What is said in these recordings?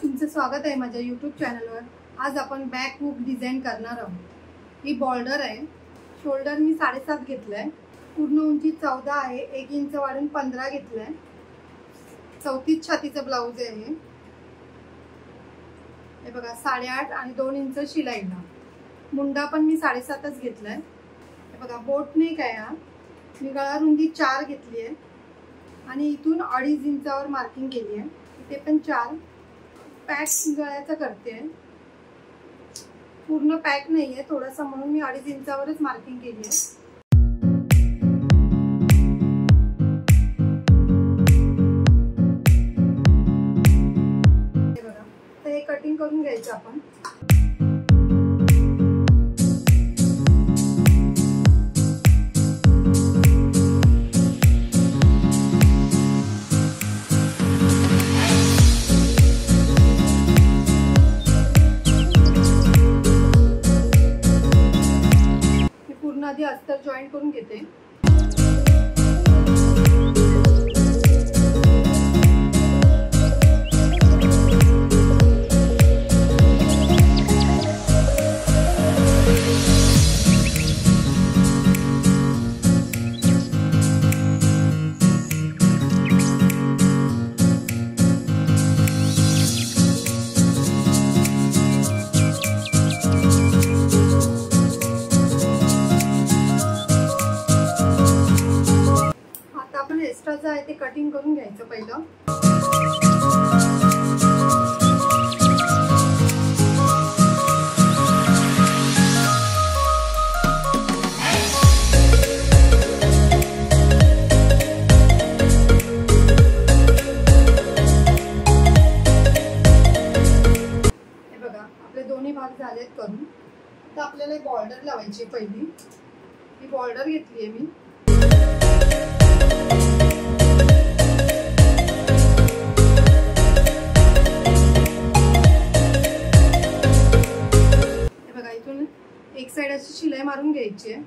तुमचं स्वागत आहे माझ्या यूट्यूब चॅनलवर। आज आपण बॅक हुक डिझाइन करणार आहोत। ही बॉर्डर आहे। शोल्डर मी 7.5 घेतलाय। पूर्ण उंची 14 आहे। 1 इंच वाढून 15 घेतलाय। 34 छातीचा ब्लाउज आहे। हे बघा 8.5 आणि 2 इंच शिलाईला। मुंडा पण मी 7.5च घेतलाय। हे बघा बोट नेक आहे हा। मी गळा रुंदी 4 घेतली आहे आणि इथून 2.5 इंचावर मार्किंग केली आहे। इथे पण 4 पॅक गळ्याचा करते। पूर्ण पॅक नाहीये थोडासा, म्हणून मी 2.5 इंचावरच मार्किंग केली आहे। हे बघा, तर हे कटिंग करून घ्यायचं आपण। आधी अस्तर जॉईंट करून घेते। एक्स्ट्राचं आहे ते कटिंग करून घ्यायचं पहिलं। हे बघा आपले दोन्ही भाग झालेत करून। आता आपल्याला बॉर्डर लावायची पहिली। ही बॉर्डर घेतली आहे मी। एक साइड अशी शिलाई मारून घ्यायची आहे।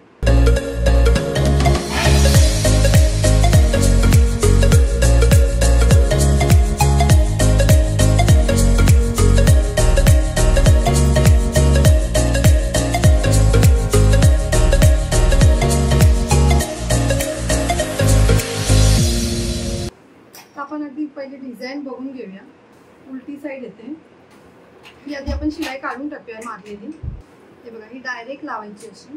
आपण आधी पहिले डिझाइन बघून घेऊया। उलटी साइड येते ही, आधी आपण शिलाई काढून टाकूया मारलेली। हे बघा ही डायरेक्ट लावायची अशी।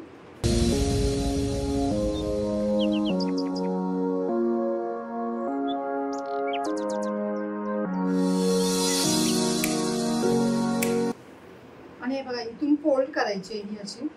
आणि हे बघा इथून फोल्ड करायची ही अशी।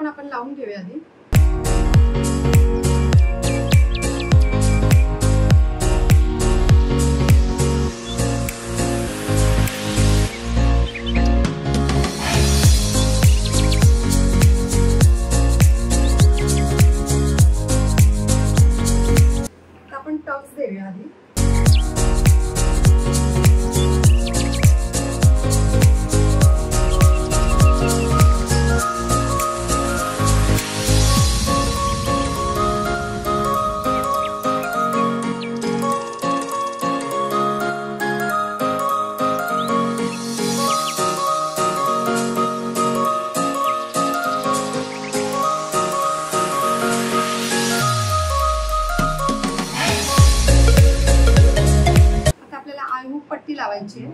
आपण लावून घेऊया आधी। आपण टक्स देऊया आधी। पट्टी लावायची आहे।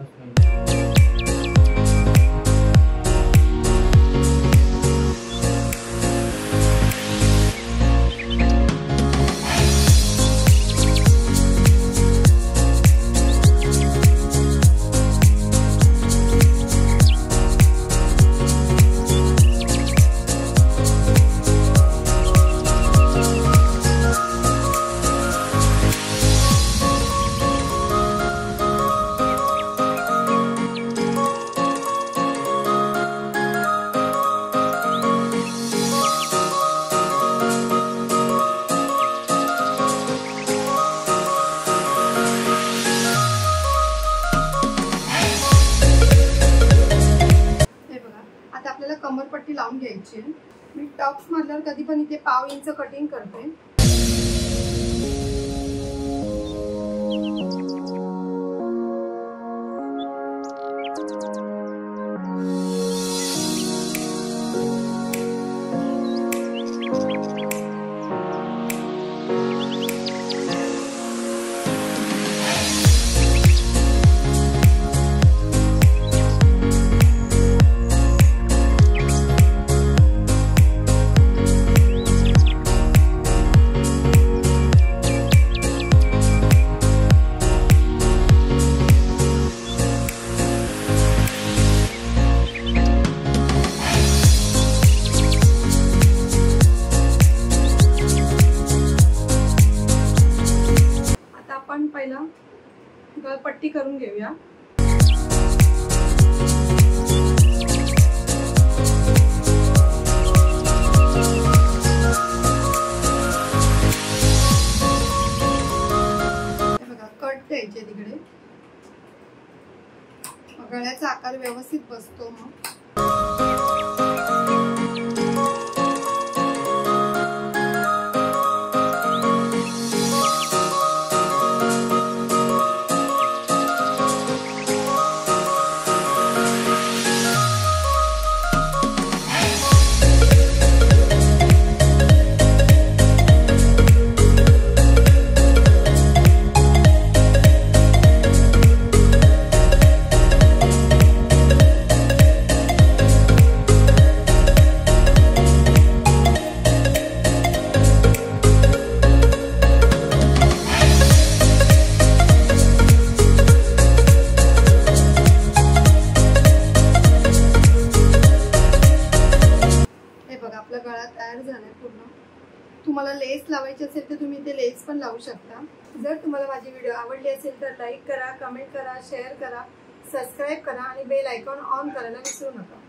कमरपट्टी लावून घ्यायची आहे। मी टॉप्स मारल्यावर कधी पण इथे 1/2 इंच कटिंग करते। आपण पहिला गळपट्टी करून घेऊया। बघा कट द्यायचे तिकडे, गळ्याचा आकार व्यवस्थित बसतो। मग आपला गळा तयार झालाय पूर्ण। तुम्हाला लेस लावायची असेल तर तुम्ही ते लेस पण लावू शकता। जर तुम्हाला माझी व्हिडिओ आवडली असेल तर लाईक करा, कमेंट करा, शेअर करा, सबस्क्राइब करा आणि बेल आयकॉन ऑन करायला विसरू नका।